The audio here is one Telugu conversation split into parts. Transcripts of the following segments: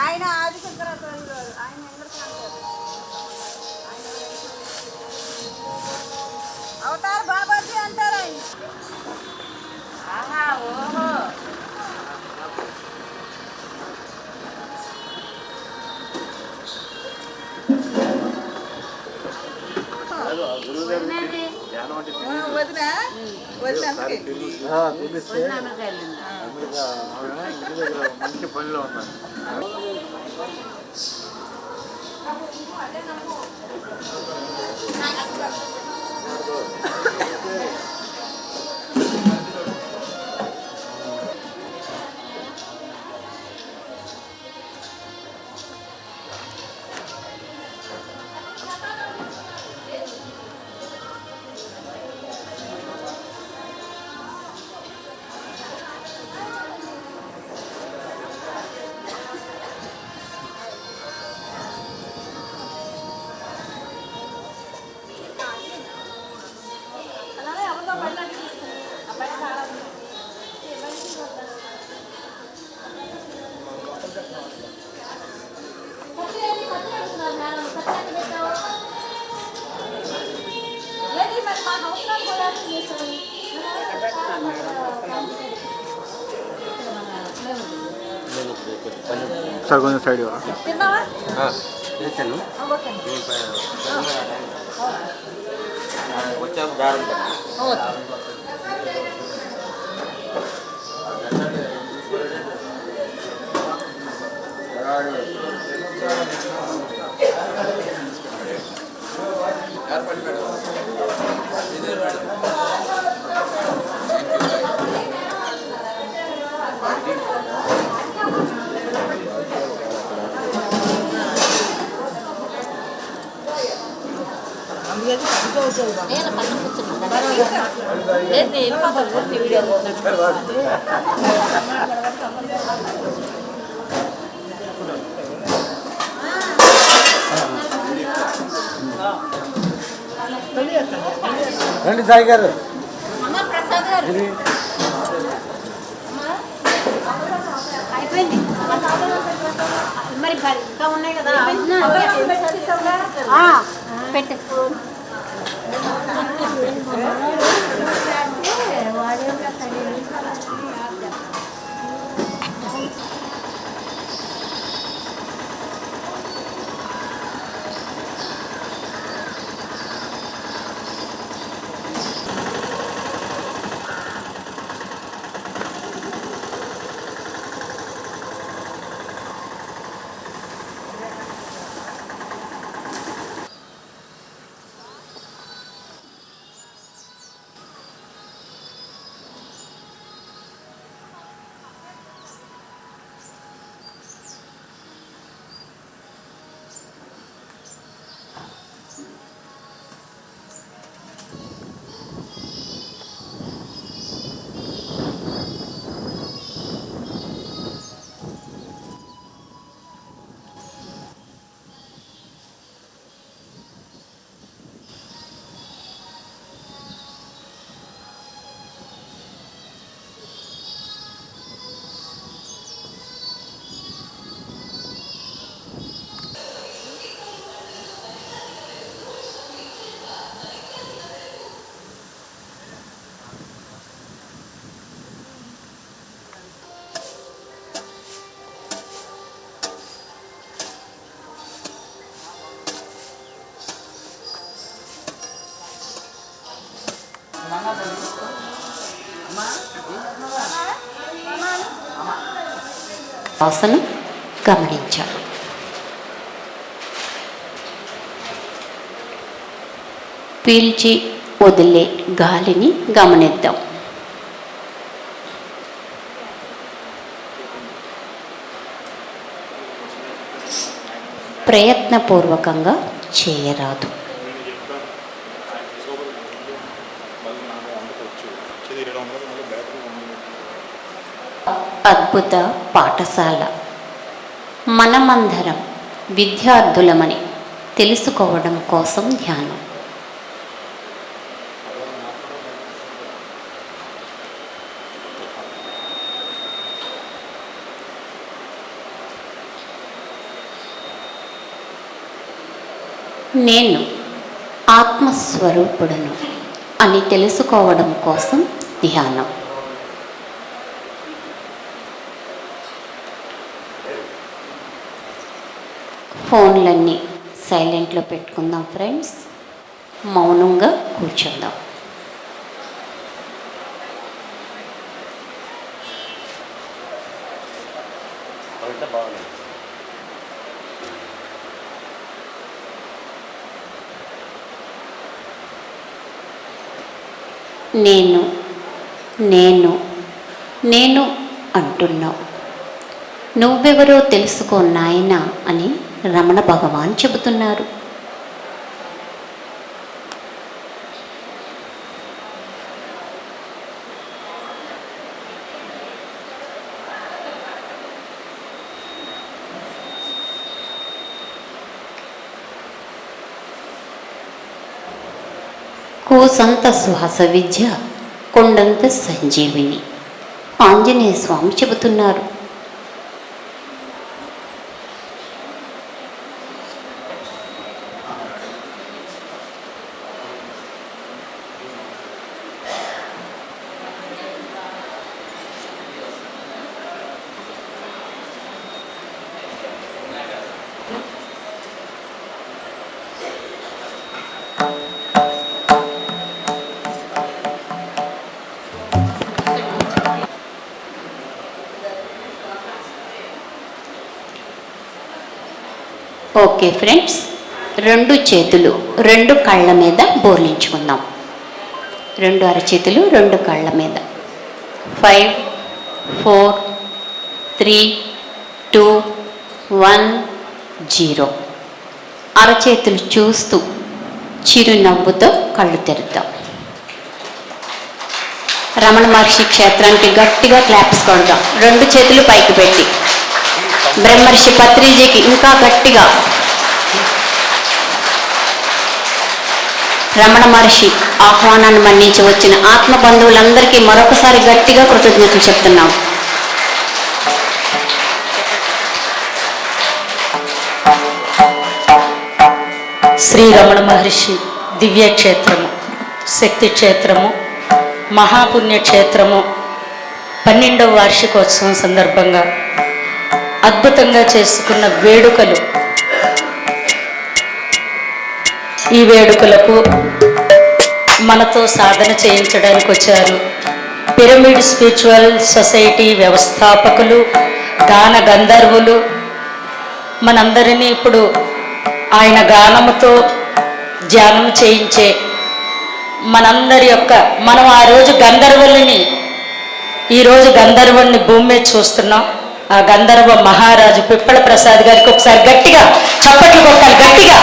ఆయన ఆదిశంకరాచార్యులు గారు ఆయన అవతార బాబాజీ అంటారు ఆయన. ఆహా ఓహో వదినా వదిన మంచి పనిలో ఉన్నాను. సార్ కొంచెం సైడ్ వచ్చాక దారి రండి సాయి గారు. మరి ఇంకా ఉన్నాయి కదా పెట్టు. వాసన గమనించాలి. పీల్చి వదిలే గాలిని గమనిద్దాం. ప్రయత్నపూర్వకంగా చేయరాదు. అద్భుత పాఠశాల. మనమందరం విద్యార్థులమని తెలుసుకోవడం కోసం ధ్యానం. నేను ఆత్మస్వరూపుడను అని తెలుసుకోవడం కోసం ధ్యానం. ఫోన్లన్నీ సైలెంట్లో పెట్టుకుందాం ఫ్రెండ్స్. మౌనంగా కూర్చుందాం. నేను నేను నేను అంటున్నావు. నువ్వెవరో తెలుసుకో నాయనా అని రమణ భగవాన్ చెబుతున్నారు. కూసంత శ్వాస విద్య కొండంత సంజీవిని ఆంజనేయ స్వామి చెబుతున్నారు. ఓకే ఫ్రెండ్స్, 2 చేతులు 2 కళ్ళ మీద బోర్లించుకుందాం. 2 అరచేతులు 2 కళ్ళ మీద. 5 4 3 2 1 0. అరచేతులు చూస్తూ చిరునవ్వుతో కళ్ళు తెరుద్దాం. రమణ మహర్షి క్షేత్రానికి గట్టిగా క్లాప్స్ కొడదాం. 2 చేతులు పైకి పెట్టి బ్రహ్మర్షి పత్రిజీకి ఇంకా గట్టిగా. రమణ మహర్షి ఆహ్వానాన్ని మన్నించి వచ్చిన ఆత్మ బంధువులందరికీ మరొకసారి గట్టిగా కృతజ్ఞతలు చెప్తున్నాం. శ్రీ రమణ మహర్షి దివ్యక్షేత్రము, శక్తి క్షేత్రము, మహాపుణ్యక్షేత్రము 12వ వార్షికోత్సవం సందర్భంగా అద్భుతంగా చేసుకున్న వేడుకలు. ఈ వేడుకలకు మనతో సాధన చేయించడానికి వచ్చారు పిరమిడ్ స్పిరిచువల్ సొసైటీ వ్యవస్థాపకులు, గాన గంధర్వులు. మనందరినీ ఇప్పుడు ఆయన గానముతో ధ్యానం చేయించే మనందరి యొక్క మనం ఆ రోజు గంధర్వుల్ని, ఈరోజు గంధర్వుల్ని భూమి మీద చూస్తున్నాం. ఆ గంధర్వ మహారాజు పిప్పల ప్రసాద్ గారికి ఒకసారి గట్టిగా చప్పట్లు కొట్టాలి. గట్టిగా,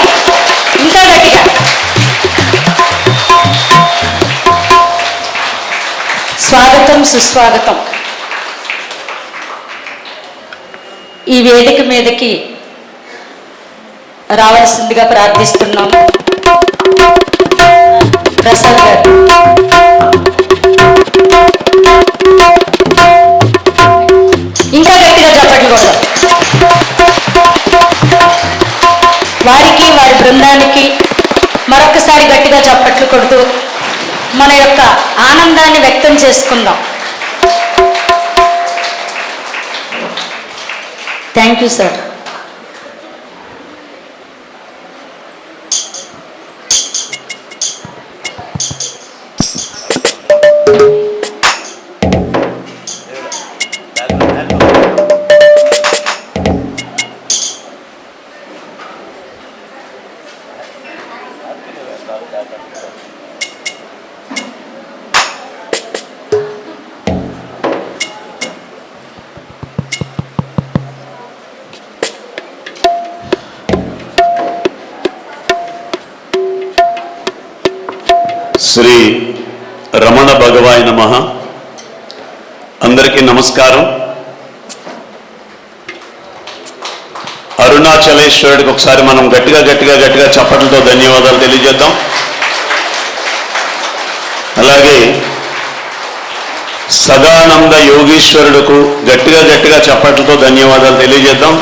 ఇంకా గట్టిగా. స్వాగతం, సుస్వాగతం. ఈ వేదిక మీదకి రావాల్సిందిగా ప్రార్థిస్తున్నాం. ప్రసాద్ గారు ఇంకా గట్టిగా చప్పట్లు కొడదాం. వారికి, వారి బృందానికి మరొకసారి గట్టిగా చప్పట్లు కొడుతూ మన యొక్క ఆనందాన్ని వ్యక్తం చేసుకుందాం. Thank you sir. Shri Ramana భగవాయ నమః. అందరికీ నమస్కారం. అరుణాచలేశ్వరుడికి ఒకసారి మనం గట్టిగా గట్టిగా గట్టిగా చప్పట్లతో ధన్యవాదాలు తెలియజేద్దాం. అలాగే సదానంద యోగీశ్వరుడుకు గట్టిగా గట్టిగా చప్పట్లతో ధన్యవాదాలు తెలియజేద్దాం.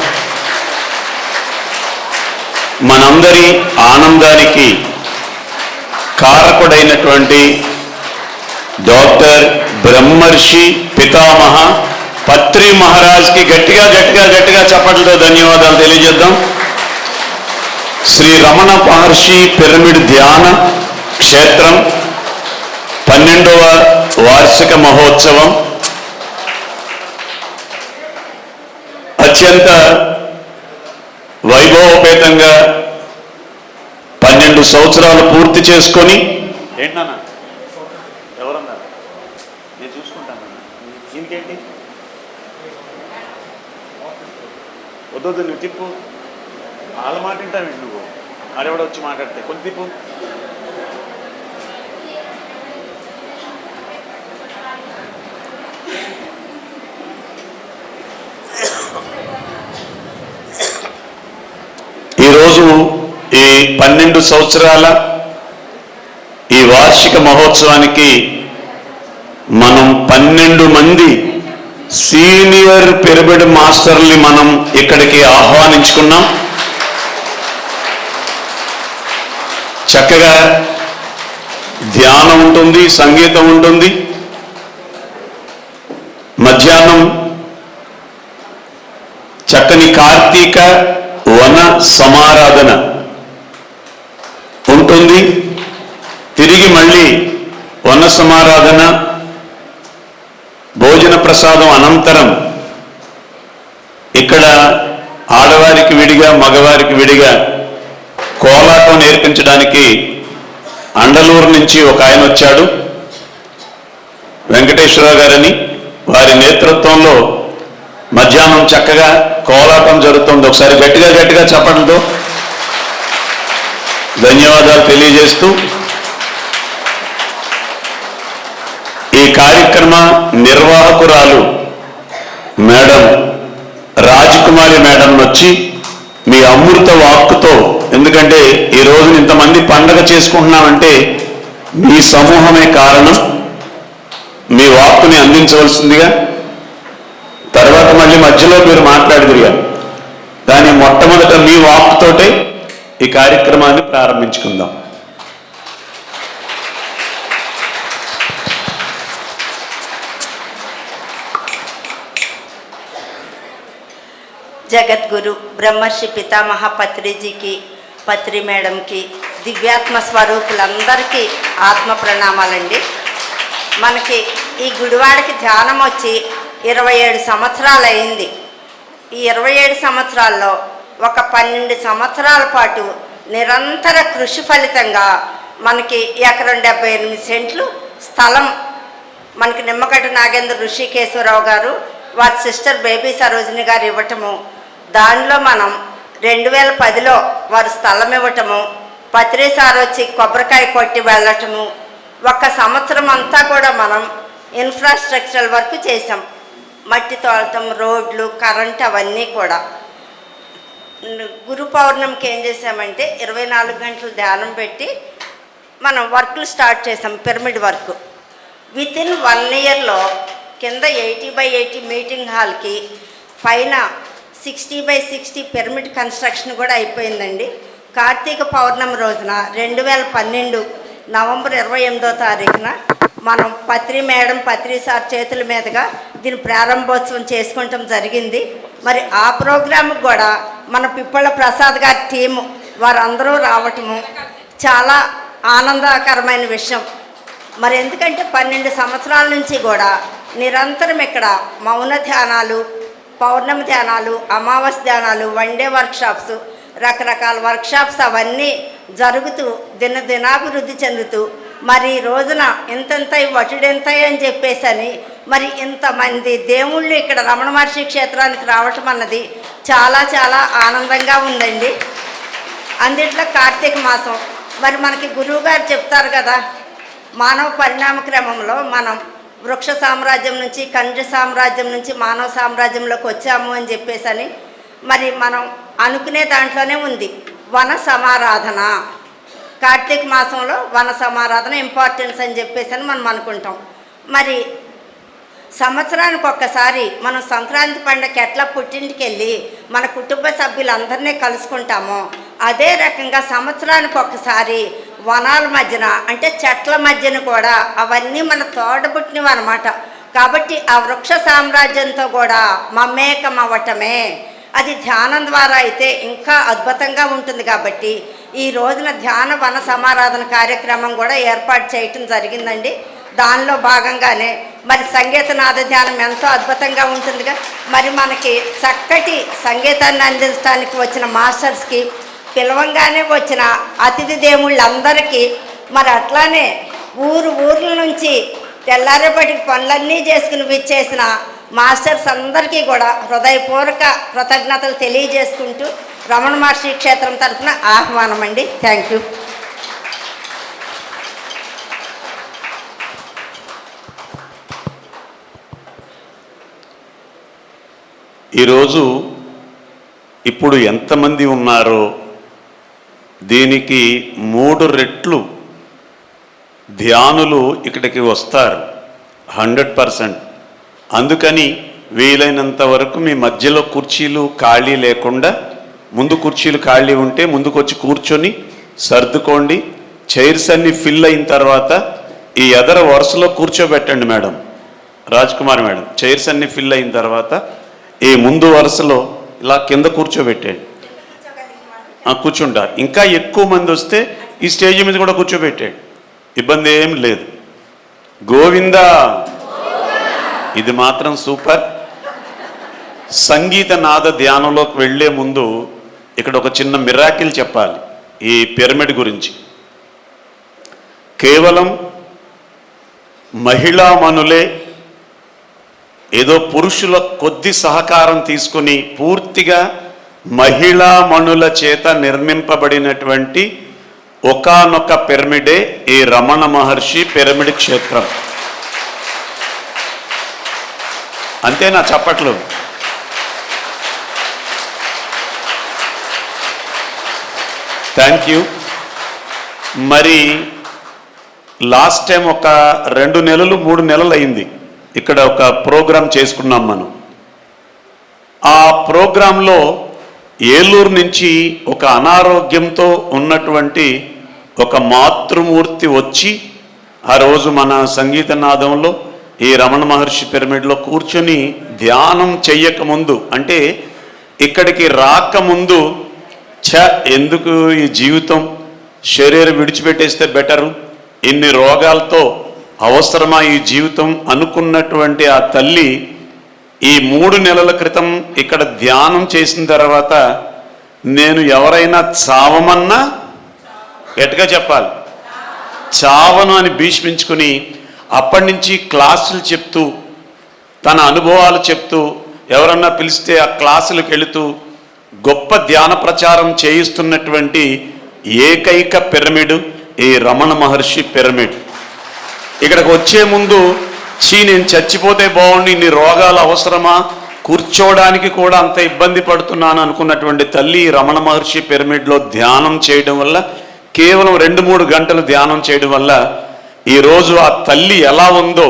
మనందరి ఆనందానికి కారకుడైనటువంటి డాక్టర్ బ్రహ్మర్షి పితామహ పత్రి మహారాజ్కి గట్టిగా గట్టిగా గట్టిగా చప్పట్లతో ధన్యవాదాలు తెలియజేద్దాం. శ్రీ రమణ మహర్షి పిరమిడ్ ధ్యాన క్షేత్రం 12వ వార్షిక మహోత్సవం అత్యంత వైభవోపేతంగా 12 సంవత్సరాలు పూర్తి చేసుకొని ఏంటన్నా ఎవరన్నా నేను చూసుకుంటాను ఇంకేంటి వద్దు నువ్వు తిప్పు వాళ్ళ మాట వింటావు నువ్వు ఆడెవడ వచ్చి మాట్లాడితే కొంచెం తిప్పు. ఈరోజు ఈ 12 సంవత్సరాల ఈ వార్షిక మహోత్సవానికి మనం 12 మంది సీనియర్ పిరమిడ్ మాస్టర్ని మనం ఇక్కడికి ఆహ్వానించుకున్నాం. చక్కగా ధ్యానం ఉంటుంది, సంగీతం ఉంటుంది, మధ్యాహ్నం చక్కని కార్తీక వన సమారాధన ఉంటుంది. తిరిగి మళ్ళీ వన సమారాధన భోజన ప్రసాదం అనంతరం ఇక్కడ ఆడవారికి విడిగా మగవారికి విడిగా కోలాటం నేర్పించడానికి అండలూరు నుంచి ఒక ఆయన వచ్చాడు, వెంకటేశ్వరరావు గారని. వారి నేతృత్వంలో మధ్యాహ్నం చక్కగా కోలాటం జరుగుతుంది. ఒకసారి గట్టిగా గట్టిగా చప్పట్లతో ధన్యవాదాలు తెలియజేస్తూ ఈ కార్యక్రమ నిర్వాహకురాలు మేడం రాజకుమారి మేడం వచ్చి మీ అమృత వాక్కుతో, ఎందుకంటే ఈ రోజున ఇంతమంది పండగ చేసుకుంటున్నామంటే మీ సమూహమే కారణం, మీ వాక్కుని అందించవలసిందిగా. తర్వాత మళ్ళీ మధ్యలో మీరు మాట్లాడుదురుగా, కానీ మొట్టమొదట మీ వాక్కుతోటే ఈ కార్యక్రమాన్ని ప్రారంభించుకుందాం. జగద్గురు బ్రహ్మర్షి పితామహ పత్రిజీకి, పత్రి మేడంకి, దివ్యాత్మ స్వరూపులందరికీ ఆత్మ ప్రణామాలండి. మనకి ఈ గుడివాడకి ధ్యానం వచ్చి 27 సంవత్సరాలు అయింది. ఈ 27 సంవత్సరాల్లో ఒక 12 సంవత్సరాల పాటు నిరంతర కృషి ఫలితంగా మనకి 1.78 సెంట్లు స్థలం మనకి నిమ్మగడ్డ నాగేంద్ర ఋషికేశ్వరరావు గారు వారి సిస్టర్ బేబీ సరోజిని గారు ఇవ్వటము, దానిలో మనం 2010లో వారు స్థలం ఇవ్వటము, పత్రి సార్ వచ్చి కొబ్బరికాయ కొట్టి వెళ్ళటము, ఒక సంవత్సరం అంతా కూడా మనం ఇన్ఫ్రాస్ట్రక్చర్ వర్క్ చేసాం. మట్టి తోలటం, రోడ్లు, కరెంట్ అవన్నీ కూడా. గురు పౌర్ణమికి ఏం చేసామంటే 24 గంటలు ధ్యానం పెట్టి మనం వర్క్లు స్టార్ట్ చేసాం, పిరమిడ్ వర్క్. వితిన్ 1 ఇయర్లో కింద 80/80 మీటింగ్ హాల్కి, పైన 60/60 పిరమిడ్ కన్స్ట్రక్షన్ కూడా అయిపోయిందండి. కార్తీక పౌర్ణమి రోజున 2012 నవంబర్ 28వ తారీఖున మనం పత్రి మేడం, పత్రి సార్ చేతుల మీదుగా దీని ప్రారంభోత్సవం చేసుకుంటాం జరిగింది. మరి ఆ ప్రోగ్రాంకి కూడా మన పిప్పళ్ళ ప్రసాద్ గారి టీము వారందరూ రావటము చాలా ఆనందకరమైన విషయం. మరి ఎందుకంటే 12 సంవత్సరాల నుంచి కూడా నిరంతరం ఇక్కడ మౌన ధ్యానాలు, పౌర్ణమి ధ్యానాలు, అమావాస్య ధ్యానాలు, వన్డే వర్క్షాప్స్, రకరకాల వర్క్షాప్స్ అవన్నీ జరుగుతూ దినాభివృద్ధి చెందుతూ మరి ఈ రోజున ఇంతంత వటుడెంతాయి అని చెప్పేసని మరి ఇంతమంది దేవుళ్ళు ఇక్కడ రమణ మహర్షి క్షేత్రానికి రావటం అన్నది చాలా చాలా ఆనందంగా ఉందండి. అందుట్లో కార్తీక మాసం మరి మనకి గురువు గారు చెప్తారు కదా, మానవ పరిణామ క్రమంలో మనం వృక్ష సామ్రాజ్యం నుంచి, ఖనిజ సామ్రాజ్యం నుంచి మానవ సామ్రాజ్యంలోకి వచ్చాము అని చెప్పేసని మరి మనం అనుకునే దాంట్లోనే ఉంది వన సమారాధన. కార్తీక మాసంలో వన సమారాధన ఇంపార్టెన్స్ అని చెప్పేసి మనం అనుకుంటాం. మరి సంవత్సరానికి ఒక్కసారి మనం సంక్రాంతి పండుగకి ఎట్లా పుట్టింటికి వెళ్ళి మన కుటుంబ సభ్యులందరినీ కలుసుకుంటామో అదే రకంగా సంవత్సరానికి ఒకసారి వనాల మధ్యన అంటే చెట్ల మధ్యన కూడా అవన్నీ మన తోడబుట్టినవి అన్నమాట. కాబట్టి ఆ వృక్ష సామ్రాజ్యంతో కూడా మమేకం అవ్వటమే అది ధ్యానం ద్వారా అయితే ఇంకా అద్భుతంగా ఉంటుంది. కాబట్టి ఈ రోజున ధ్యాన వన సమారాధన కార్యక్రమం కూడా ఏర్పాటు చేయటం జరిగిందండి. దానిలో భాగంగానే మరి సంగీత నాద ధ్యానం ఎంతో అద్భుతంగా ఉంటుందిగా. మరి మనకి చక్కటి సంగీతాన్ని అందించడానికి వచ్చిన మాస్టర్స్కి, పిలవంగానే వచ్చిన అతిథి దేవుళ్ళందరికీ, మరి అట్లానే ఊర్ల నుంచి తెల్లారేపటికి పనులన్నీ చేసుకుని విచ్చేసిన మాస్టర్స్ అందరికీ కూడా హృదయపూర్వక కృతజ్ఞతలు తెలియజేసుకుంటూ రమణ మహర్షి క్షేత్రం తరఫున ఆహ్వానం అండి. Thank you. ఈరోజు ఇప్పుడు ఎంతమంది ఉన్నారో దీనికి 3 రెట్లు ధ్యానులు ఇక్కడికి వస్తారు 100%. అందుకని వీలైనంత వరకు మీ మధ్యలో కుర్చీలు ఖాళీ లేకుండా, ముందు కుర్చీలు ఖాళీ ఉంటే ముందుకు వచ్చి కూర్చొని సర్దుకోండి. చైర్స్ అన్ని ఫిల్ అయిన తర్వాత ఈ ఎదర వరుసలో కూర్చోబెట్టండి మేడం, రాజ్కుమార్ మేడం. చైర్స్ అన్ని ఫిల్ అయిన తర్వాత ఈ ముందు వరుసలో ఇలా కింద కూర్చోబెట్టండి. కూర్చుంటారు. ఇంకా ఎక్కువ మంది వస్తే ఈ స్టేజ్ మీద కూడా కూర్చోబెట్టండి, ఇబ్బంది ఏం లేదు. గోవిందా, ఇది మాత్రం సూపర్. సంగీత నాద ధ్యానంలోకి వెళ్ళే ముందు ఇక్కడ ఒక చిన్న మిరాకిల్ చెప్పాలి ఈ పిరమిడ్ గురించి. కేవలం మహిళామణులే ఏదో పురుషుల కొద్ది సహకారం తీసుకుని పూర్తిగా మహిళామణుల చేత నిర్మింపబడినటువంటి ఒకానొక పిరమిడే ఈ రమణ మహర్షి పిరమిడ్ క్షేత్రం. అంతేనా చప్పట్లు? Thank you. మరి లాస్ట్ టైం ఒక 2 నెలలు 3 నెలలు అయింది ఇక్కడ ఒక ప్రోగ్రాం చేసుకున్నాం మనం. ఆ ప్రోగ్రాంలో ఏలూరు నుంచి ఒక అనారోగ్యంతో ఉన్నటువంటి ఒక మాతృమూర్తి వచ్చి ఆ రోజు మన సంగీత నాదంలో ఈ రమణ మహర్షి పిరమిడ్లో కూర్చొని ధ్యానం చెయ్యకముందు, అంటే ఇక్కడికి రాకముందు, ఎందుకు ఈ జీవితం, శరీరం విడిచిపెట్టేస్తే బెటరు, ఇన్ని రోగాలతో అవసరమా ఈ జీవితం అనుకున్నటువంటి ఆ తల్లి ఈ 3 నెలల క్రితం ఇక్కడ ధ్యానం చేసిన తర్వాత నేను ఎవరైనా చావమన్నా గట్టిగా చెప్పాలి, చావను అని భీష్మించుకుని అప్పటి నుంచి క్లాసులు చెప్తూ తన అనుభవాలు చెప్తూ ఎవరన్నా పిలిస్తే ఆ క్లాసులకు వెళుతూ గొప్ప ధ్యాన ప్రచారం చేయిస్తున్నటువంటి ఏకైక పిరమిడ్ ఈ రమణ మహర్షి పిరమిడ్. ఇక్కడికి వచ్చే ముందు నేను చచ్చిపోతే బాగుండి, ఇన్ని రోగాలు అవసరమా, కూర్చోవడానికి కూడా అంత ఇబ్బంది పడుతున్నాను అనుకున్నటువంటి తల్లి రమణ మహర్షి పిరమిడ్లో ధ్యానం చేయడం వల్ల, కేవలం 2-3 గంటలు ధ్యానం చేయడం వల్ల ఈరోజు ఆ తల్లి ఎలా ఉందో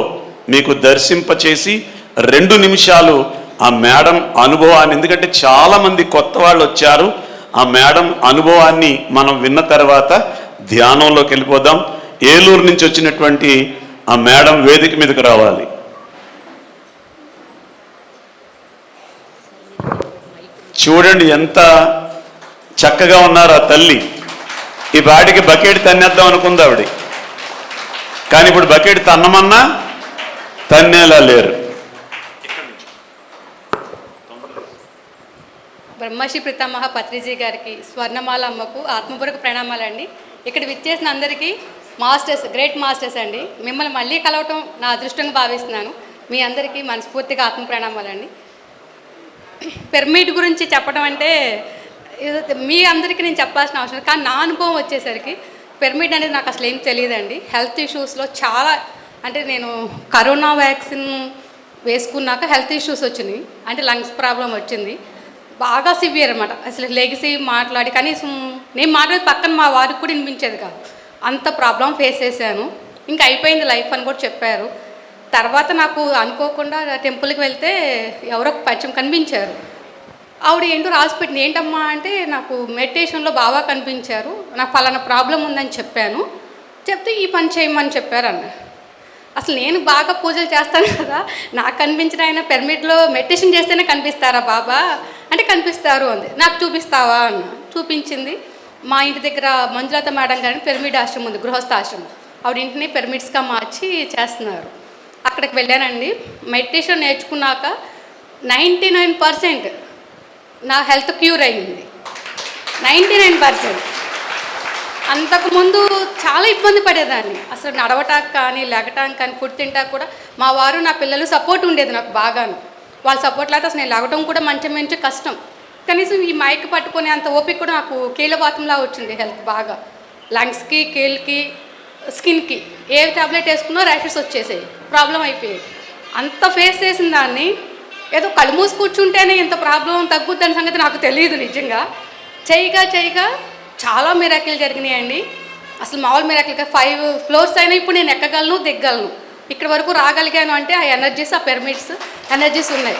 మీకు దర్శింపచేసి 2 నిమిషాలు ఆ మేడం అనుభవాన్ని, ఎందుకంటే చాలామంది కొత్త వాళ్ళు వచ్చారు, ఆ మేడం అనుభవాన్ని మనం విన్న తర్వాత ధ్యానంలోకి వెళ్ళిపోదాం. ఏలూరు నుంచి వచ్చినటువంటి ఆ మేడం వేదిక మీదకి రావాలి. చూడండి ఎంత చక్కగా ఉన్నారు ఆ తల్లి. ఈ బాటికి బకెట్ తన్నేద్దాం అనుకుంది ఆవిడ, కానీ ఇప్పుడు బకెట్ తన్నమన్నా తన్నేలా లేరు. బ్రహ్మశ్రీ పితామహ పత్రిజీ గారికి, స్వర్ణమాల అమ్మకు ఆత్మపూర్వక ప్రణామాలండి. ఇక్కడ విచ్చేసిన అందరికీ మాస్టర్స్, గ్రేట్ మాస్టర్స్ అండి. మిమ్మల్ని మళ్ళీ కలవటం నా అదృష్టంగా భావిస్తున్నాను. మీ అందరికీ మనస్ఫూర్తిగా ఆత్మ ప్రణామాలండి. పిరమిడ్ గురించి చెప్పడం అంటే మీ అందరికీ నేను చెప్పాల్సిన అవసరం, కానీ నా అనుభవం వచ్చేసరికి పిరమిడ్ అనేది నాకు అసలు ఏం తెలియదండి. హెల్త్ ఇష్యూస్లో చాలా, అంటే నేను కరోనా వ్యాక్సిన్ వేసుకున్నాక హెల్త్ ఇష్యూస్ వచ్చినాయి, అంటే లంగ్స్ ప్రాబ్లం వచ్చింది, బాగా సివియర్ అనమాట. అసలు లెగిసి మాట్లాడి కనీసం నేను మాట్లాడి పక్కన మా వారికి కూడా వినిపించేది కాదు, అంత ప్రాబ్లం ఫేస్ చేశాను. ఇంకా అయిపోయింది లైఫ్ అని కూడా చెప్పారు. తర్వాత నాకు అనుకోకుండా టెంపుల్కి వెళ్తే ఎవరో పరిచయం కనిపించారు. ఆవిడ ఏంటో రాసి పెట్టింది. ఏంటమ్మా అంటే, నాకు మెడిటేషన్లో బాగా కనిపించారు, నాకు పలానా ప్రాబ్లం ఉందని చెప్పాను, చెప్తే ఈ పని చేయమని చెప్పారు అన్న. అసలు నేను బాగా పూజలు చేస్తాను కదా, నాకు కనిపించిన ఆయన పిరమిడ్లో మెడిటేషన్ చేస్తేనే కనిపిస్తారా బాబా అంటే కనిపిస్తారు అంది. నాకు చూపిస్తావా అన్న. చూపించింది. మా ఇంటి దగ్గర మంజులత మేడం గారిని పిరమిడ్ ఆశ్రమం ఉంది, గృహస్థాశ్రమం. ఆవిడ ఇంటిని పిరమిడ్స్గా మార్చి చేస్తున్నారు. అక్కడికి వెళ్ళానండి. మెడిటేషన్ నేర్చుకున్నాక 99% నా హెల్త్ క్యూర్ అయ్యింది. 99%. అంతకుముందు చాలా ఇబ్బంది పడేదాన్ని, అసలు నడవటానికి కానీ లెగటానికి కానీ ఫుడ్ తింటాక కూడా మా వారు నా పిల్లలు సపోర్ట్ ఉండేది నాకు బాగాను. వాళ్ళ సపోర్ట్ లేకపోతే అసలు నేను లెగటం కూడా మంచి కష్టం. కనీసం ఈ మైక్ పట్టుకునే అంత ఓపిక కూడా నాకు కీలవాతంలా వచ్చింది. హెల్త్ బాగా లంగ్స్కి, కీళ్ళకి, స్కిన్కి ఏ టాబ్లెట్ వేసుకున్నా ర్యాషెస్ వచ్చేసాయి, ప్రాబ్లం అయిపోయాయి. అంత ఫేస్ చేసిన దాన్ని ఏదో కళ్ళు మూసి కూర్చుంటేనే ఇంత ప్రాబ్లం తగ్గుద్దని సంగతి నాకు తెలియదు. నిజంగా చేయగా చాలా మిరాకిల్ జరిగినాయండి. అసలు మామూలు మిరాకిల్ 5 ఫ్లోర్స్ అయినా ఇప్పుడు నేను ఎక్కగలను, దిగ్గలను. ఇక్కడ వరకు రాగలిగాను అంటే ఆ ఎనర్జీస్, ఆ పిరమిడ్స్ ఎనర్జీస్ ఉన్నాయి.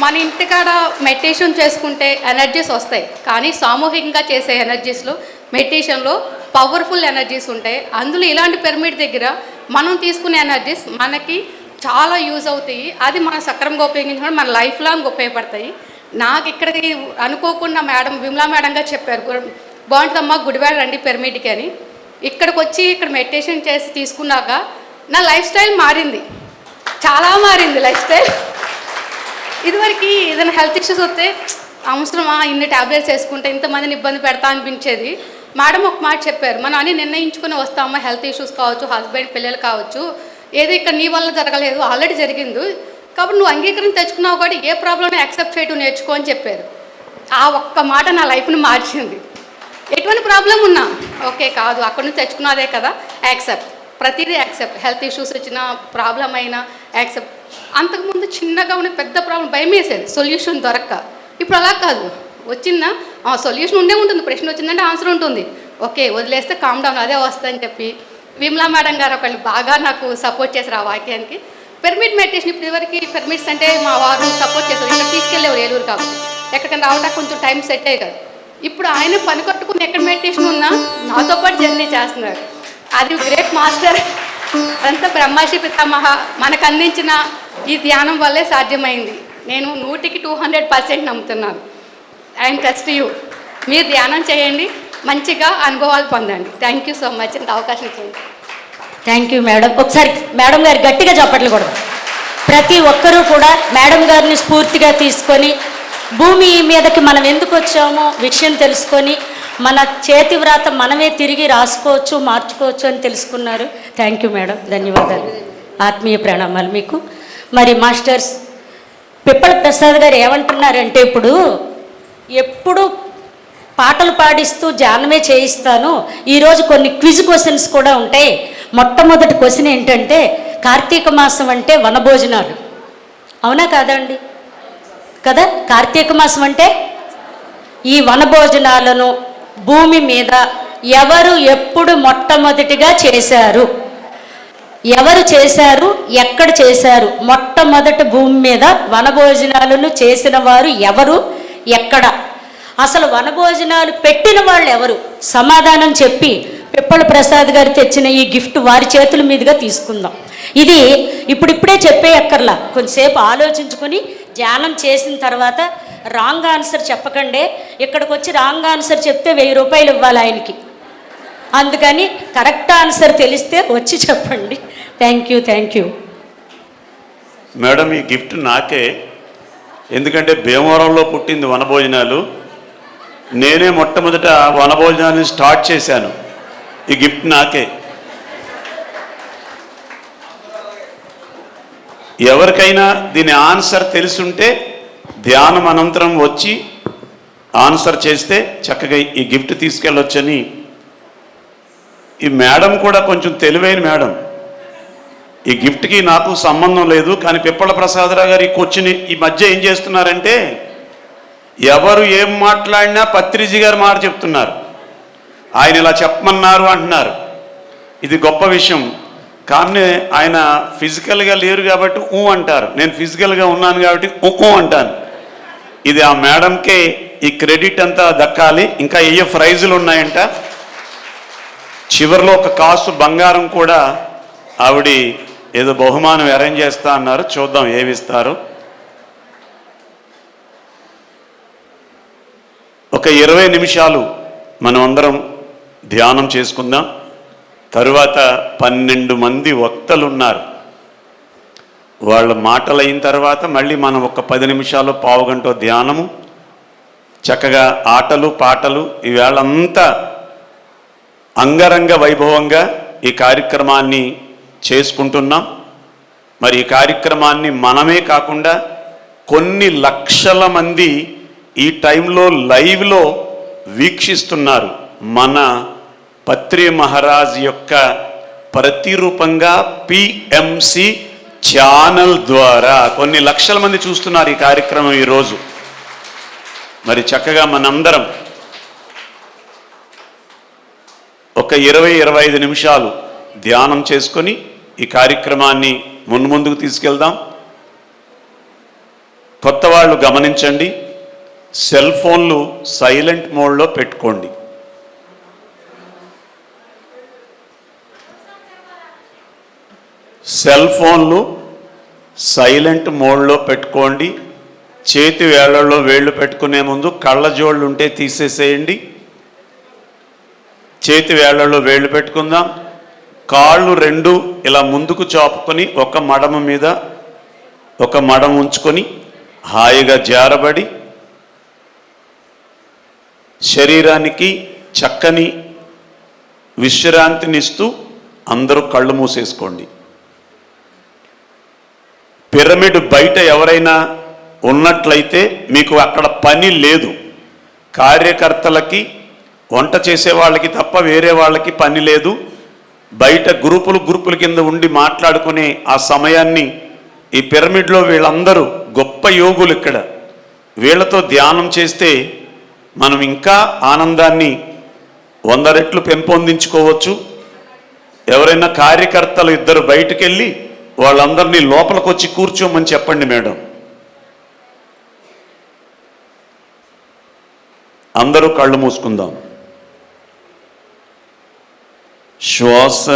మన ఇంటికాడ మెడిటేషన్ చేసుకుంటే ఎనర్జీస్ వస్తాయి, కానీ సామూహికంగా చేసే ఎనర్జీస్లో మెడిటేషన్లో పవర్ఫుల్ ఎనర్జీస్ ఉంటాయి. అందులో ఇలాంటి పిరమిడ్ దగ్గర మనం తీసుకునే ఎనర్జీస్ మనకి చాలా యూజ్ అవుతాయి. అది మనం సక్రమంగా ఉపయోగించుకోవడం మన లైఫ్ లాంగ్ ఉపయోగపడతాయి. నాకు ఇక్కడికి అనుకోకుండా మేడం, విమలా మేడం గారు చెప్పారు, బాగుంటుందమ్మా గుడివాడ రండి పిరమిడ్కి అని. ఇక్కడికి వచ్చి ఇక్కడ మెడిటేషన్ చేసి తీసుకున్నాక నా లైఫ్ స్టైల్ మారింది, చాలా మారింది లైఫ్ స్టైల్. ఇదివరకు ఏదైనా హెల్త్ ఇష్యూస్ వస్తే అవసరమా ఇన్ని ట్యాబ్లెట్స్ వేసుకుంటే ఇంతమందిని ఇబ్బంది పెడతా అనిపించేది. మేడం ఒక మాట చెప్పారు, మనం అని నిర్ణయించుకుని వస్తామా, హెల్త్ ఇష్యూస్ కావచ్చు, హస్బెండ్ పిల్లలు కావచ్చు, ఏదో ఇక్కడ నీ వల్ల జరగలేదు, ఆల్రెడీ జరిగింది కాబట్టి నువ్వు అంగీకరణ తెచ్చుకున్నావు కాబట్టి ఏ ప్రాబ్లమ్ని యాక్సెప్ట్ చేయడం నేర్చుకో అని చెప్పారు. ఆ ఒక్క మాట నా లైఫ్ని మార్చింది. ఎటువంటి ప్రాబ్లం ఉన్నా ఓకే కాదు, అక్కడి నుంచి తెచ్చుకున్నదే కదా, యాక్సెప్ట్, ప్రతిదీ యాక్సెప్ట్. హెల్త్ ఇష్యూస్ వచ్చినా, ప్రాబ్లం అయినా యాక్సెప్ట్. అంతకుముందు చిన్నగా ఉన్న పెద్ద ప్రాబ్లం భయం వేసేది, సొల్యూషన్ దొరక్క. ఇప్పుడు అలా కాదు, వచ్చిందా సొల్యూషన్ ఉండే ఉంటుంది, ప్రశ్న వచ్చిందంటే ఆన్సర్ ఉంటుంది, ఓకే వదిలేస్తే కామ్ డౌన్, అదే వస్తుందని చెప్పి విమలా మేడం గారు ఒకళ్ళు బాగా నాకు సపోర్ట్ చేశారు ఆ వాక్యానికి. పిరమిడ్ మెడిటేషన్ ఇప్పుడు ఇవరికి పిరమిడ్స్ అంటే మా వారు సపోర్ట్ చేశారు, ఇక్కడ తీసుకెళ్ళేవారు ఏలూరు కాబట్టి, ఎక్కడికైనా రావడానికి కొంచెం టైం సెట్ అయ్యి కదా. ఇప్పుడు ఆయన పని కట్టుకుని ఎక్కడ మెడిటేషన్ ఉన్నా నాతో పాటు జర్నీ చేస్తున్నారు. అది గ్రేట్ మాస్టర్, అదంతా బ్రహ్మర్షి పితామహ మనకు అందించిన ఈ ధ్యానం వల్లే సాధ్యమైంది. నేను 100కి 200% నమ్ముతున్నాను. I'm trust you. మీరు ధ్యానం చేయండి, మంచిగా అనుభవాలు పొందండి. థ్యాంక్ యూ సో మచ్ ఇంత అవకాశం ఇచ్చింది. Thank you madam. ఒకసారి మేడం గారు గట్టిగా చప్పట్లు కూడా. ప్రతి ఒక్కరూ కూడా మేడం గారిని స్ఫూర్తిగా తీసుకొని భూమి మీదకి మనం ఎందుకు వచ్చామో విషయం తెలుసుకొని మన చేతి వ్రాత మనమే తిరిగి రాసుకోవచ్చు, మార్చుకోవచ్చు అని తెలుసుకున్నారు. థ్యాంక్ యూ మేడం, ధన్యవాదాలు, ఆత్మీయ ప్రణామాలు మీకు. మరి మాస్టర్స్ పిప్పల ప్రసాద్ గారు ఏమంటున్నారంటే, ఎప్పుడు పాటలు పాడిస్తూ ధ్యానమే చేయిస్తాను, ఈరోజు కొన్ని క్విజ్ క్వశ్చన్స్ కూడా ఉంటాయి. మొట్టమొదటి క్వశ్చన్ ఏంటంటే, కార్తీక మాసం అంటే వనభోజనాలు, అవునా కాదండి? కదా, కార్తీక మాసం అంటే ఈ వనభోజనాలను భూమి మీద ఎవరు ఎప్పుడు మొట్టమొదటిగా చేశారు? ఎవరు చేశారు, ఎక్కడ చేశారు? మొట్టమొదటి భూమి మీద వనభోజనాలను చేసిన వారు ఎవరు, ఎక్కడ? అసలు వనభోజనాలు పెట్టిన వాళ్ళు ఎవరు? సమాధానం చెప్పి పిప్పల ప్రసాద్ గారు తెచ్చిన ఈ గిఫ్ట్ వారి చేతుల మీదుగా తీసుకుందాం. ఇది ఇప్పుడిప్పుడే చెప్పేయక్కర్లా, కొంచెంసేపు ఆలోచించుకొని ధ్యానం చేసిన తర్వాత రాంగ్ ఆన్సర్ చెప్పకండి. ఇక్కడికి వచ్చి రాంగ్ ఆన్సర్ చెప్తే 1000 రూపాయలు ఇవ్వాలి ఆయనకి. అందుకని కరెక్ట్ ఆన్సర్ తెలిస్తే వచ్చి చెప్పండి. Thank you. మేడం ఈ గిఫ్ట్ నాకే, ఎందుకంటే భీమవరంలో పుట్టింది వనభోజనాలు, నేనే మొట్టమొదట వనభోజనాన్ని స్టార్ట్ చేశాను. ఈ గిఫ్ట్ నాకే. ఎవరికైనా దీని ఆన్సర్ తెలుసుంటే ధ్యానం అనంతరం వచ్చి ఆన్సర్ చేస్తే చక్కగా ఈ గిఫ్ట్ తీసుకెళ్ళొచ్చని. ఈ మేడం కూడా కొంచెం తెలివైన మేడం. ఈ గిఫ్ట్కి నాకు సంబంధం లేదు, కానీ పిప్పల ప్రసాదరావు గారు ఈ క్వశ్చన్ ఈ మధ్య ఏం చేస్తున్నారంటే, ఎవరు ఏం మాట్లాడినా పత్రిజీ గారు మాట చెప్తున్నారు, ఆయన ఇలా చెప్పమన్నారు అంటున్నారు. ఇది గొప్ప విషయం. కానీ ఆయన ఫిజికల్గా లేరు కాబట్టి అంటారు, నేను ఫిజికల్గా ఉన్నాను కాబట్టి అంటాను. ఇది ఆ మేడంకే ఈ క్రెడిట్ అంతా దక్కాలి. ఇంకా ఏ ప్రైజులు ఉన్నాయంట. చివరిలో ఒక కాసు బంగారం కూడా ఆవిడ ఏదో బహుమానం అరేంజ్ చేస్తా అన్నారు. చూద్దాం ఏమిస్తారు. ఒక 20 నిమిషాలు మనం అందరం ధ్యానం చేసుకుందాం. తరువాత 12 మంది వక్తలు ఉన్నారు. వాళ్ళ మాటలు అయిన తర్వాత మళ్ళీ మనం ఒక 10 నిమిషాలు పావుగంట ధ్యానము, చక్కగా ఆటలు పాటలు. ఈవేళంతా అంగరంగ వైభవంగా ఈ కార్యక్రమాన్ని చేసుకుంటున్నాం. మరి ఈ కార్యక్రమాన్ని మనమే కాకుండా కొన్ని లక్షల మంది ఈ టైంలో లైవ్లో వీక్షిస్తున్నారు. మన పత్రి మహారాజ్ యొక్క ప్రతిరూపంగా పిఎంసి ఛానల్ ద్వారా కొన్ని లక్షల మంది చూస్తున్నారు ఈ కార్యక్రమం ఈరోజు. మరి చక్కగా మనందరం ఒక 20-25 నిమిషాలు ధ్యానం చేసుకొని ఈ కార్యక్రమాన్ని ముందుకు తీసుకెళ్దాం. కొత్త వాళ్ళు గమనించండి, సెల్ ఫోన్లు సైలెంట్ మోడ్లో పెట్టుకోండి. సెల్ ఫోన్లు సైలెంట్ మోడ్లో పెట్టుకోండి. చేతి వేళ్లలో వేళ్ళు పెట్టుకునే ముందు కళ్ళజోళ్ళు ఉంటే తీసేసేయండి. చేతి వేళ్లలో వేళ్ళు పెట్టుకుందాం. కాళ్ళు రెండు ఇలా ముందుకు చాపుకొని ఒక మడమ మీద ఒక మడమ ఉంచుకొని హాయిగా జారబడి శరీరానికి చక్కని విశ్రాంతినిస్తూ అందరూ కళ్ళు మూసేసుకోండి. పిరమిడ్ బయట ఎవరైనా ఉన్నట్లయితే మీకు అక్కడ పని లేదు. కార్యకర్తలకి వంట చేసే వాళ్ళకి తప్ప వేరే వాళ్ళకి పని లేదు. బయట గ్రూపుల కింద ఉండి మాట్లాడుకునే ఆ సమయాన్ని ఈ పిరమిడ్లో వీళ్ళందరూ గొప్ప యోగులు. ఇక్కడ వీళ్ళతో ధ్యానం చేస్తే మనం ఇంకా ఆనందాన్ని 100 రెట్లు పెంపొందించుకోవచ్చు. ఎవరైనా కార్యకర్తలు ఇద్దరు బయటికి వెళ్ళి వాళ్ళందరినీ లోపలికి వచ్చి కూర్చోమని చెప్పండి మేడం. అందరూ కళ్ళు మూసుకుందాం. శ్వాస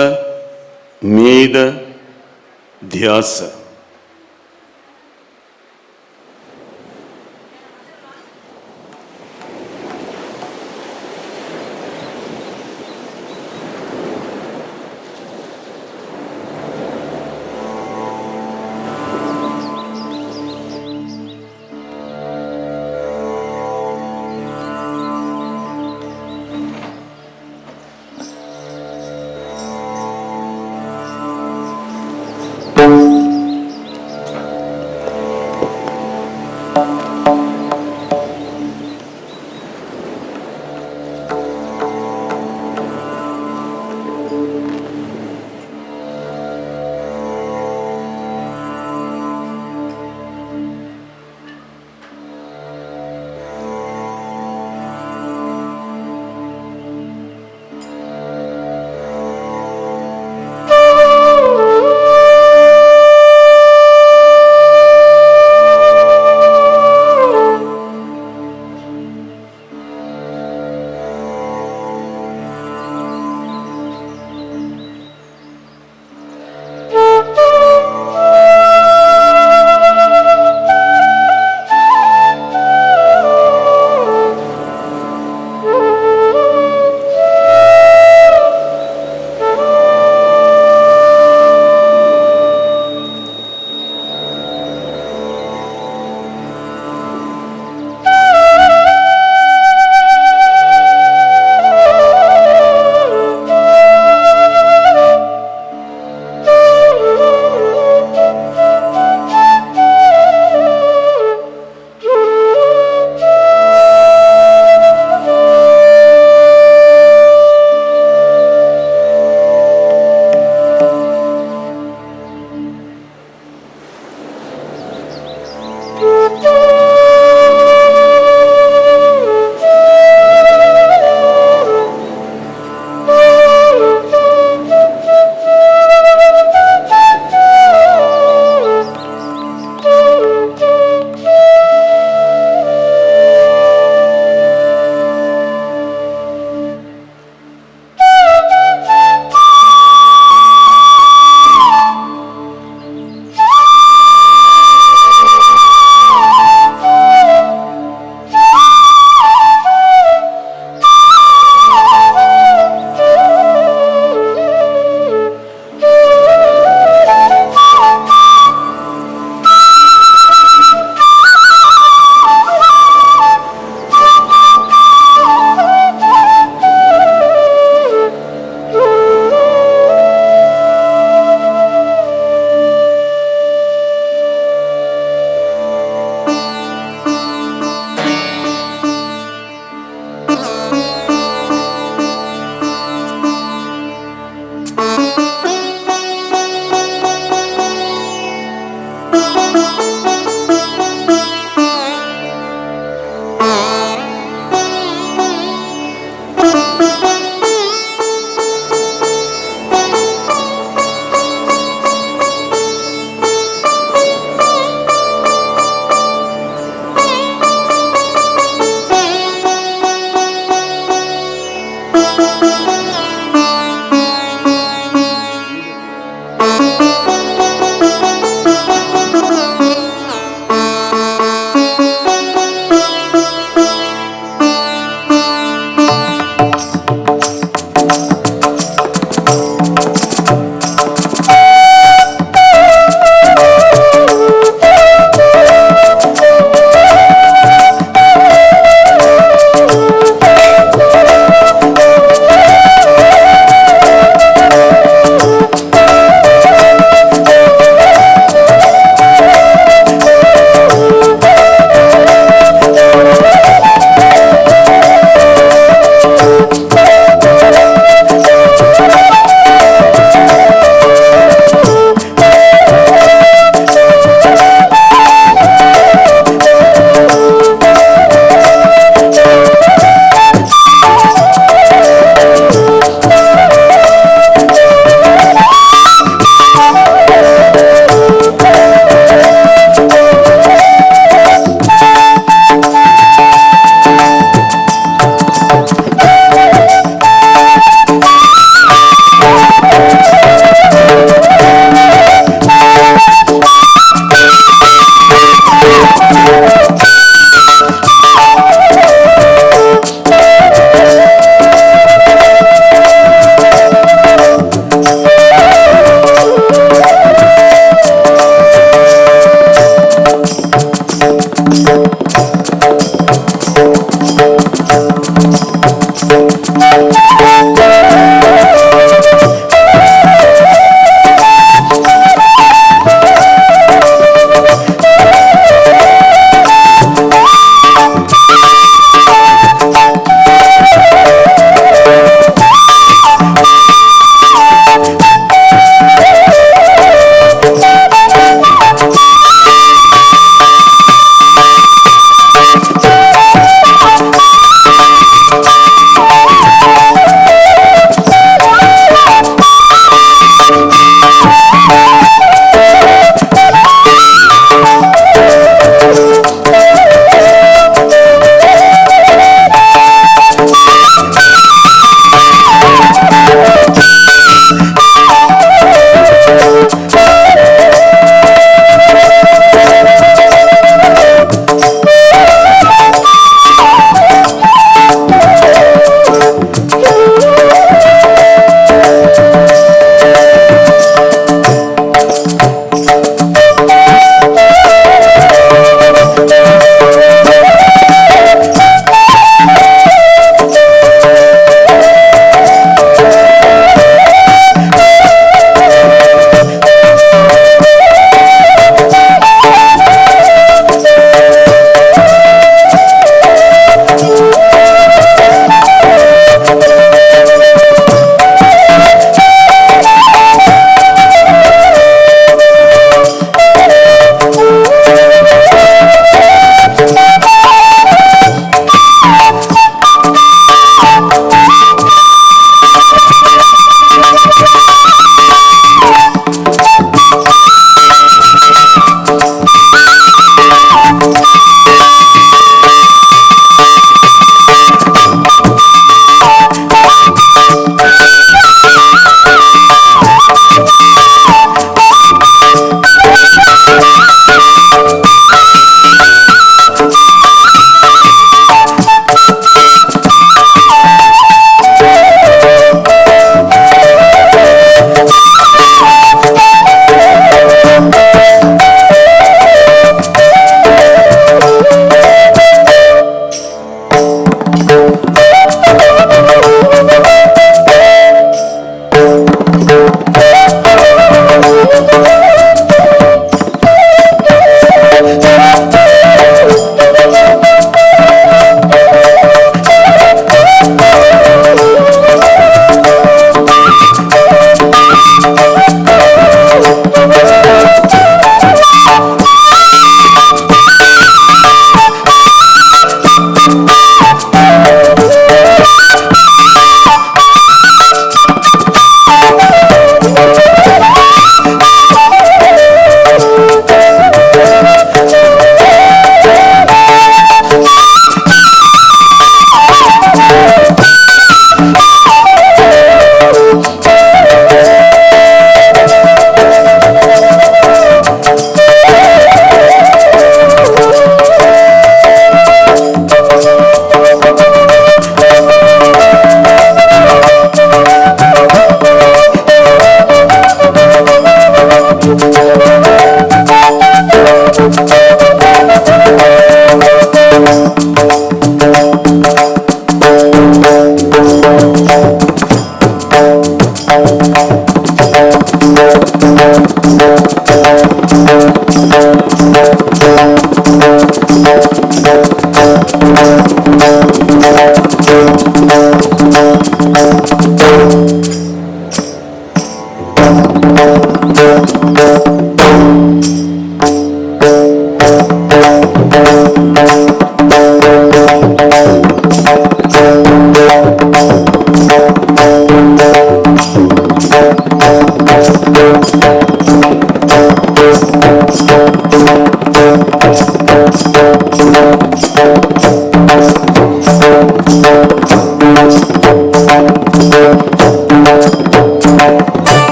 మీద ధ్యాస.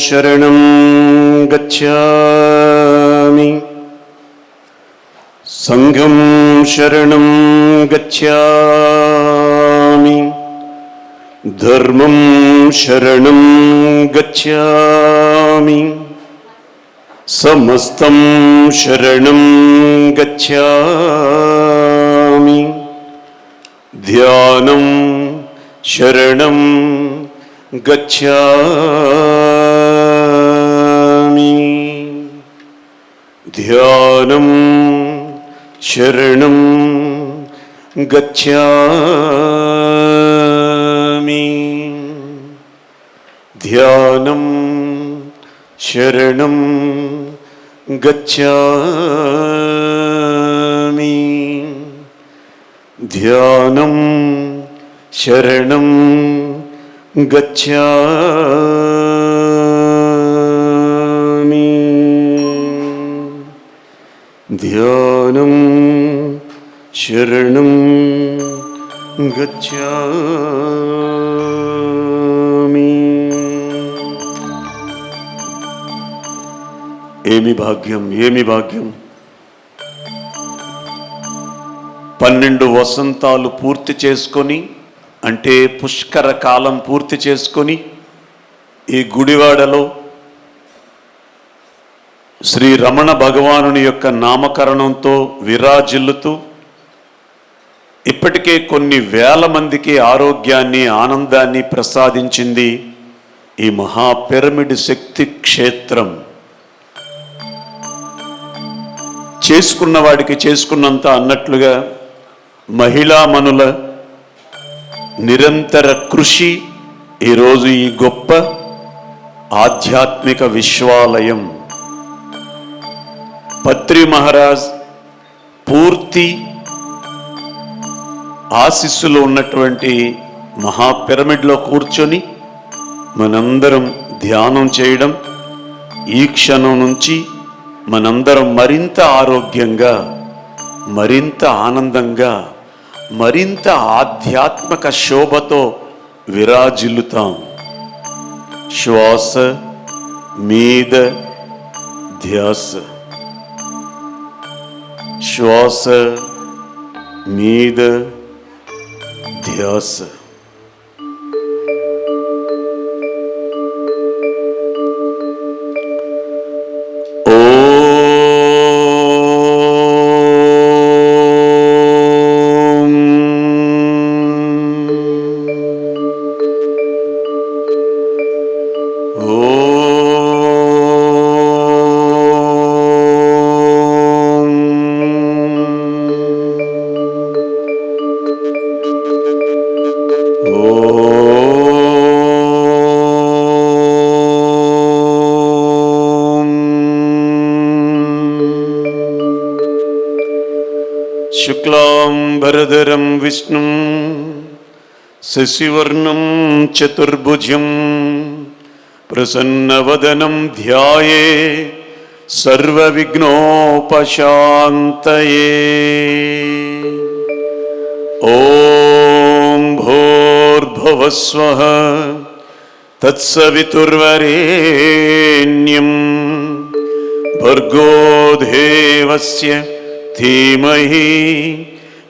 शरणं गच्छामि संघं शरणं गच्छामि धर्मं शरणं गच्छामि समस्तं शरणं गच्छामि ध्यानं शरणं गच्छामि ध्यानं शरणं गच्छामि ध्यानं शरणं गच्छामि ध्यानं शरणं गच्छामि ध्यानं शरणं गच्छामि ఏమి భాగ్యం ఏమి భాగ్యం 12 వసంతాలు పూర్తి చేసుకొని అంటే పుష్కర కాలం పూర్తి చేసుకొని ఈ గుడివాడలో శ్రీ రమణ భగవానుని యొక్క నామకరణంతో విరాజిల్లుతూ ఇప్పటికే కొన్ని వేల మందికి ఆరోగ్యాన్ని ఆనందాన్ని ప్రసాదించింది ఈ మహా పిరమిడ్ శక్తి క్షేత్రం. చేసుకున్న వాడికి చేసుకున్నంత అన్నట్లుగా మహిళామణుల నిరంతర కృషి ఈరోజు ఈ గొప్ప ఆధ్యాత్మిక విశ్వాలయం. పత్రి మహారాజ్ పూర్తి ఆశీస్సులో ఉన్నటువంటి మహాపిరమిడ్లో కూర్చొని మనందరం ధ్యానం చేయడం, ఈ క్షణం నుంచి మనందరం మరింత ఆరోగ్యంగా, మరింత ఆనందంగా, మరింత ఆధ్యాత్మిక శోభతో విరాజిల్లుతాం. శ్వాస మీద ధ్యాస, శ్వాస మీద ధ్యాస. శుక్లాంబరధరం విష్ణుం శశివర్ణం చతుర్భుజం ప్రసన్నవదనం ధ్యాయే సర్వవిఘ్నోపశాంతయే. ఓం భూర్భువస్వః తత్సవితుర్వరేణ్యం భర్గో దేవస్య ధీమహి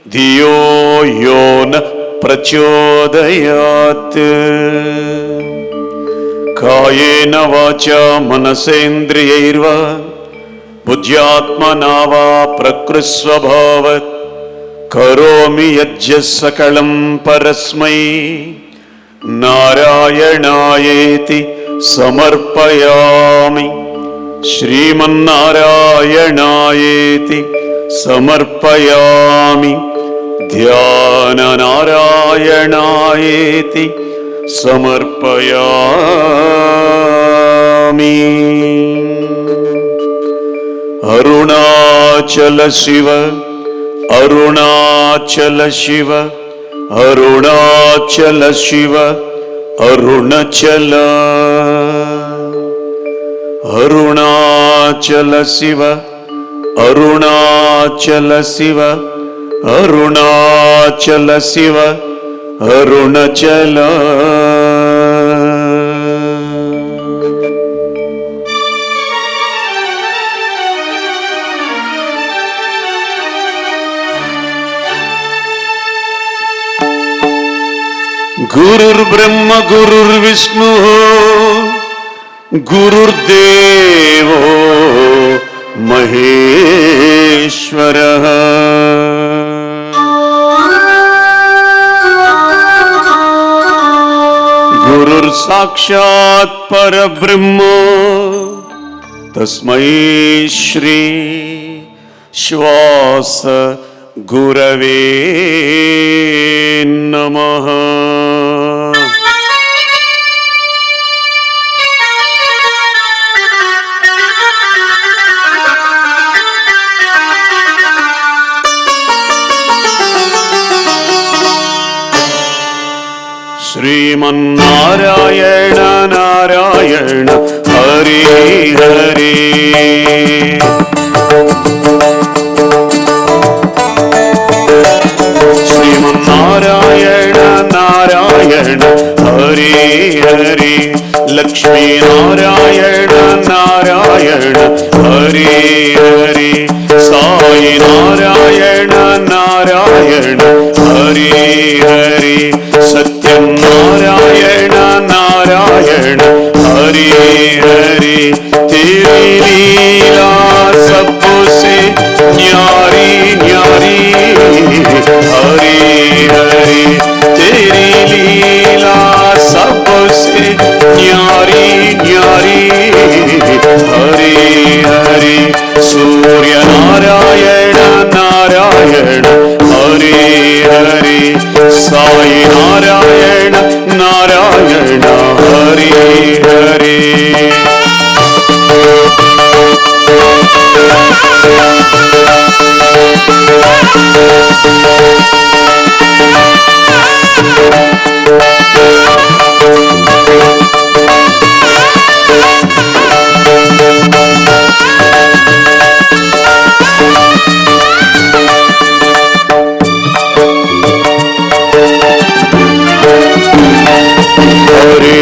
ధియో యో న ప్రచోదయాత్. కాయేన వాచా మనసేంద్రియైర్వా బుద్ధ్యాత్మనా వా ప్రకృతిస్వభావాత్ కరోమి యజ్జ సకలం పరస్మై నారాయణాయేతి సమర్పయామి. శ్రీమన్నారాయణాయేతి సమర్పయామి. ధ్యాననారాయణాయేతి సమర్పయామి. అరుణాచల శివ అరుణాచల శివ అరుణాచల శివ అరుణాచల అరుణాచల శివ అరుణాచల శివ అరుణాచల శివ అరుణాచల. గురుర్బ్రహ్మ గురుర్విష్ణు గురుర్దేవో మహేశ్వరః. గురుర్ సాక్షాత్ పరబ్రహ్మ తస్మై శ్రీ శ్వాస గురవే నమః. శ్రీమన్నారాయణ నారాయణ హరి హరి. శ్రీమన్నారాయణ నారాయణ హరి హరి. లక్ష్మీనారాయణ నారాయణ హరి హరి. సాయి నారాయణ నారాయణ హరి హరి. సత్యం నారాయణ నారాయణ హరి హరి. तेरी लीला सबसे न्यारी न्यारी हरि हरि. तेरी लीला सबसे न्यारी न्यारी हरि हरि. सूर्य नारायण नारायण हरि हरि. साई नारायण नारायण हरि हरि.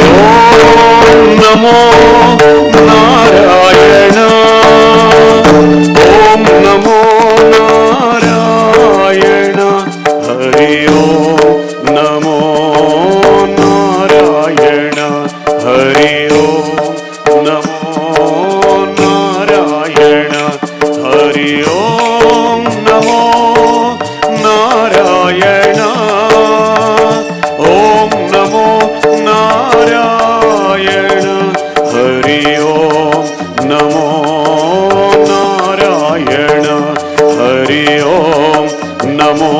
ఓం నమో నారాయణ ఓం నమో నారాయణ హరి ఓం నమో నారాయణ హరి ఓం నమో నారాయణ హరి ఓం నమో నారాయణ ఓం నమో నారాయణ హరి ఓం నమో నారాయణ హరి ఓం నమో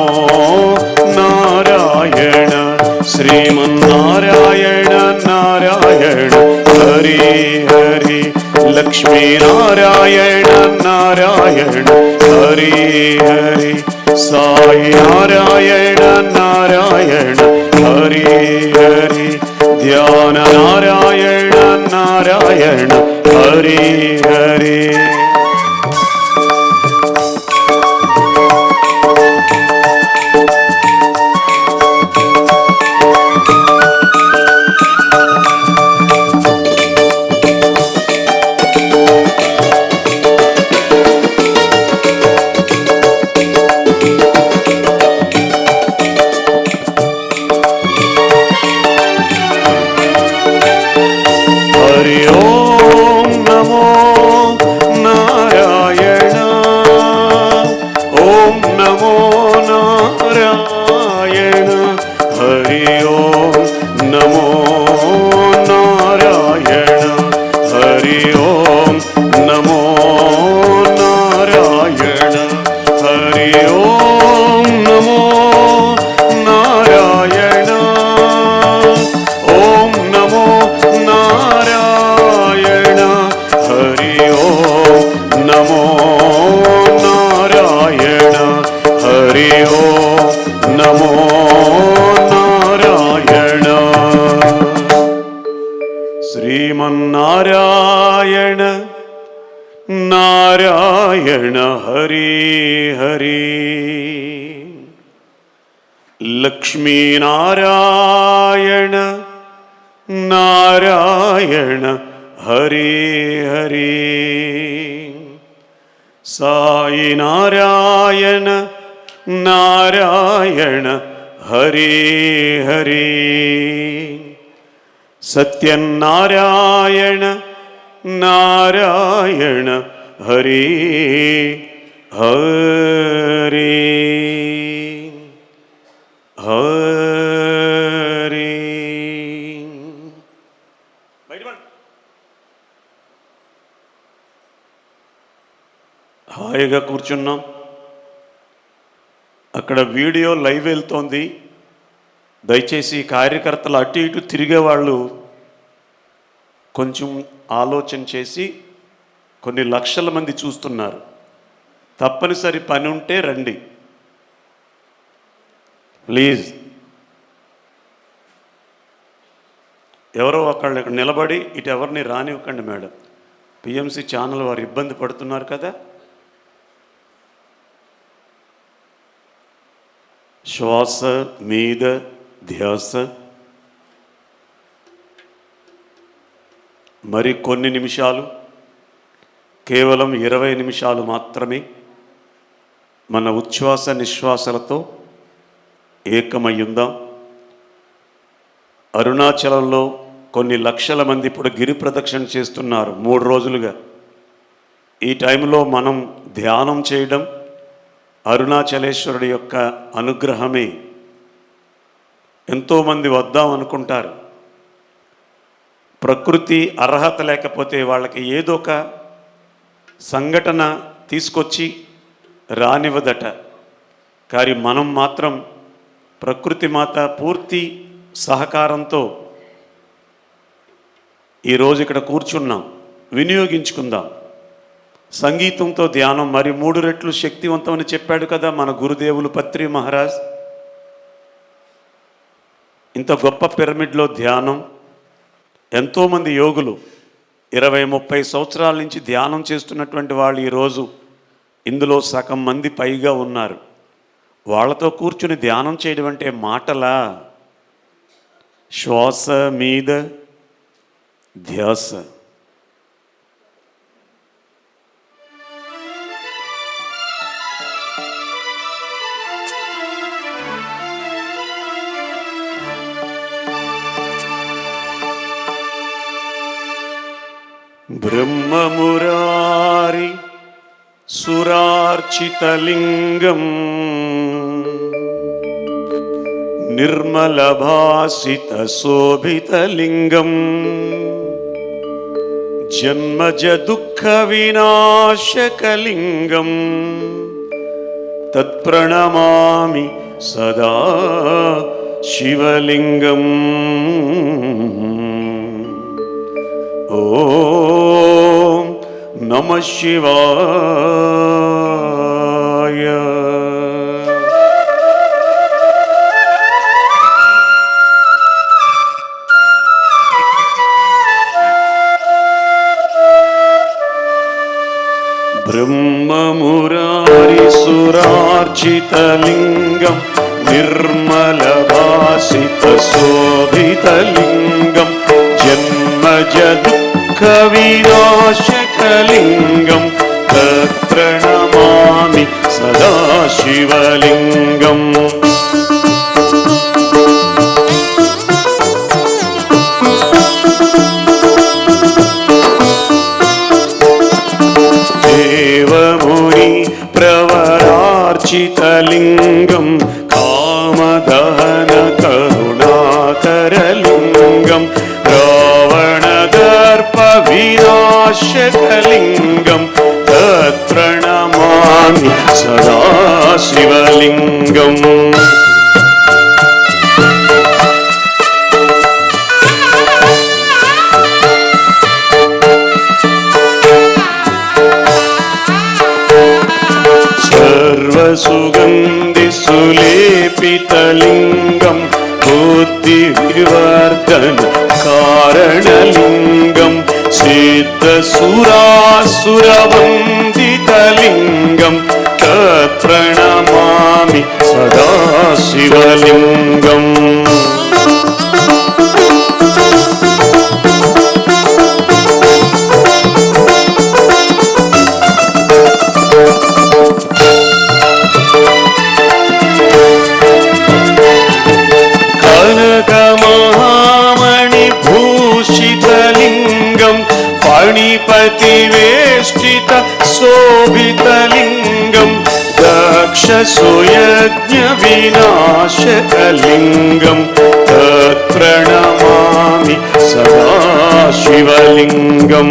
నారాయణ శ్రీమన్నారాయణ నారాయణ హరి హరి లక్ష్మీనారాయణ నారాయణ హరి హరి సాయి నారాయణ నారాయణ హరి హరి ధ్యాన నారాయణ నారాయణ హరి హరి హరి ఓం నమో నారాయణ ఓం నమో నారాయణ హరి ఓం నమో నారాయణ హరి ఓం నమో నారాయణ హరి ఓం నమో నారాయణ ఓం నమో నారాయణ హరి ఓం నమో నారాయణ హరి ఓం నమో నారాయణ శ్రీమన్నారాయణ నారాయణ హరి హరి లక్ష్మీనారాయణ నారాయణ హరి హరి సాయి నారాయణ నారాయణ హరి హరి సత్యనారాయణ నారాయణ హరి హరి హరి హాయిగా కూర్చున్నాం. అక్కడ వీడియో లైవ్ వెళ్తోంది. దయచేసి కార్యకర్తలు అటు ఇటు తిరిగే వాళ్ళు కొంచెం ఆలోచన చేసి, కొన్ని లక్షల మంది చూస్తున్నారు, తప్పనిసరి పని ఉంటే రండి ప్లీజ్. ఎవరో ఒకళ్ళు ఇక్కడ నిలబడి ఇటు ఎవరిని రానివ్వకండి మేడం. పిఎంసి ఛానల్ వారు ఇబ్బంది పడుతున్నారు కదా. శ్వాస మీద ధ్యాస. మరి కొన్ని నిమిషాలు, కేవలం 20 నిమిషాలు మాత్రమే మన ఉచ్ఛ్వాస నిశ్వాసలతో ఏకమయ్యుందాం. అరుణాచలంలో కొన్ని లక్షల మంది ఇప్పుడు గిరి ప్రదక్షిణ చేస్తున్నారు 3 రోజులుగా. ఈ టైంలో మనం ధ్యానం చేయడం అరుణాచలేశ్వరుడి యొక్క అనుగ్రహమే. ఎంతోమంది వద్దాం అనుకుంటారు, ప్రకృతి అర్హత లేకపోతే వాళ్ళకి ఏదో ఒక సంఘటన తీసుకొచ్చి రానివ్వదట. కానీ మనం మాత్రం ప్రకృతి మాత పూర్తి సహకారంతో ఈరోజు ఇక్కడ కూర్చున్నాం. వినియోగించుకుందాం. సంగీతంతో ధ్యానం మరి 3 రెట్లు శక్తివంతమని చెప్పాడు కదా మన గురుదేవులు పత్రి మహారాజ్. ఇంత గొప్ప పిరమిడ్లో ధ్యానం. ఎంతోమంది యోగులు 20-30 సంవత్సరాల నుంచి ధ్యానం చేస్తున్నటువంటి వాళ్ళు ఈరోజు ఇందులో సగం మంది పైగా ఉన్నారు. వాళ్ళతో కూర్చుని ధ్యానం చేయడం అంటే మాటలా? శ్వాస మీద ధ్యాస. బ్రహ్మమురారి సురార్చితలింగం నిర్మలభాసిత శోభితలింగం జన్మజ దుఃఖ వినాశకలింగం తత్ప్రణమామి సదా శివలింగం. ఓం నమః శివాయ. బ్రహ్మమురారి సురార్చితలింగం నిర్మలభాసిత శోభితలింగం జన్మజ దుఃఖ వినాశకలింగం తత్ప్రణమామి సదా శివలింగం. దేవముని ప్రవరార్చితలింగం కామదహన కరుణాకరలింగం రావణదర్ప వినాశకలింగం తత్ప్రణమామి సదా శివలింగం. సర్వసుగంధి సులేపితలింగం బుద్ధి వివర్ధన కారణలింగం సిద్ధసురాసురవందితలింగం తత్ప్రణమామి సదా శివలింగం. కనకమహామణిభూషితలింగం ఫణిపతివేష్టిత శోభితలింగం దక్షసుయజ్ఞ వినాశకలింగం తత్ప్రణమామి సదా శివలింగం.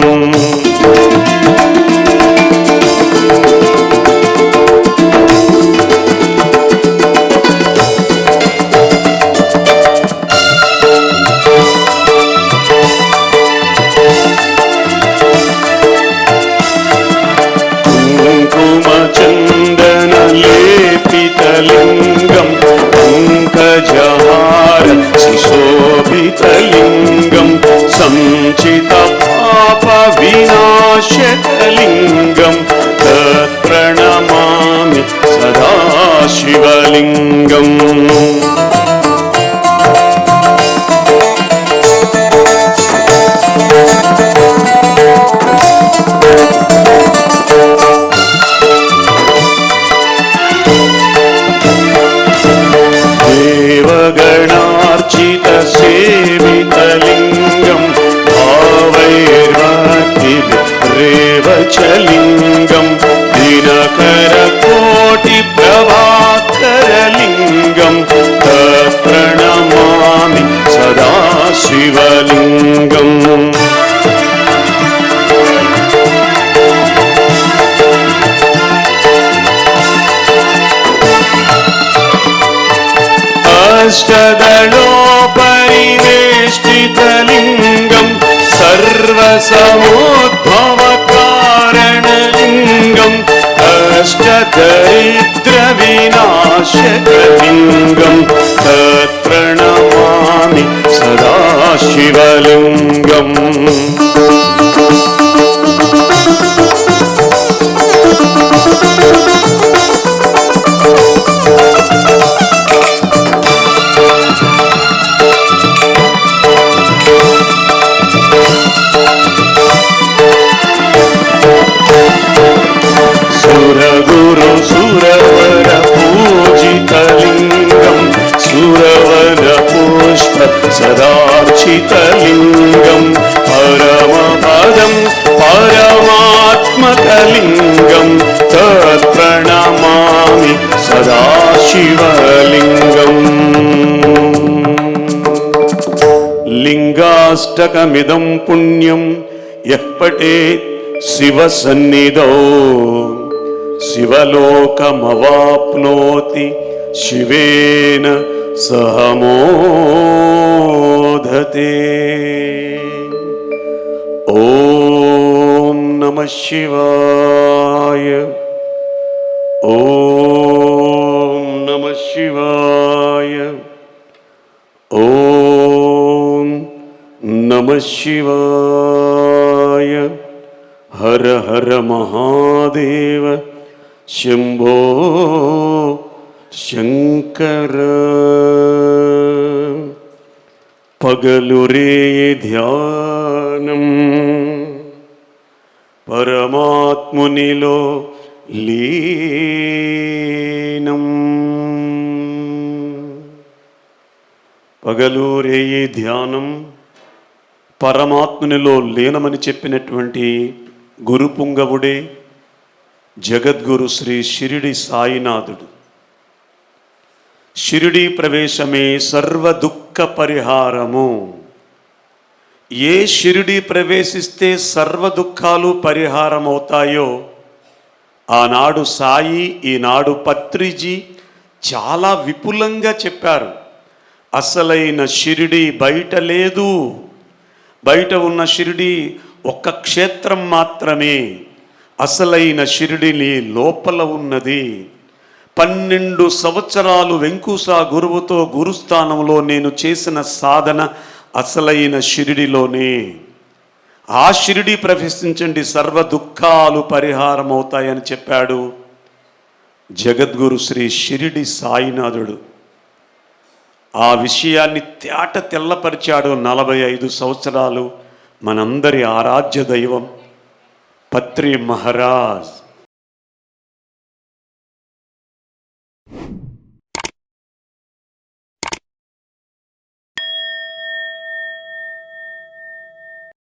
కుంకుమచందనలేపితలింగం పంకజహార సుశోభితలింగం సంచిత పాప వినాశకలింగం తత్ప్రణమామి సదా శివలింగం. దేవగణార్చిత సేవితలింగం భావైర్భక్తిరేవచలింగం దినకర కోటి ప్రభాకరలింగం తత్ప్రణమామి సదా శివలింగం. అష్టదళోపరివేష్టితలింగం సర్వసమోద్భవకారణలింగం అష్టదరిద్ర వినాశకలింగం తత్ప్రణమామి సదా శివలింగం. సదార్చితలింగం పరమపదం పరమాత్మకలింగం తత్ప్రణమామి సదాశివలింగం. లింగాష్టకమిదం పుణ్యం యః పఠేత్ శివసన్నిధౌ శివలోకమవాప్నోతి శివేన సహ మోదతే. ఓం నమః శివాయ. ఓం నమః శివాయ. ఓం నమః శివాయ. హర హర మహాదేవ శంభో శంకర. పగలురే ధ్యానం పరమాత్మునిలో లీనం. పగలురే ధ్యానం పరమాత్మునిలో లీనమని చెప్పినటువంటి గురు పుంగవుడే జగద్గురు శ్రీ షిరిడి సాయినాథుడు. షిరిడి ప్రవేశమే సర్వ దుఃఖ పరిహారము. ఏ షిరిడి ప్రవేశిస్తే సర్వ దుఃఖాలు పరిహారం అవుతాయో ఆనాడు సాయి, ఈనాడు పత్రిజీ చాలా విపులంగా చెప్పారు. అసలైన షిరిడి బయట లేదు. బయట ఉన్న షిరిడి ఒక్క క్షేత్రం మాత్రమే. అసలైన షిరిడిని లోపల ఉన్నది. 12 సంవత్సరాలు వెంకుసా గురువుతో గురుస్థానంలో నేను చేసిన సాధన అసలైన షిరిడిలోనే. ఆ షిరిడి ప్రవేశించండి, సర్వ దుఃఖాలు పరిహారం అవుతాయని చెప్పాడు జగద్గురు శ్రీ షిరిడి సాయినాథుడు. ఆ విషయాన్ని తేట తెల్లపరిచాడు. 45 సంవత్సరాలు మనందరి ఆరాధ్య దైవం పత్రి మహారాజ్.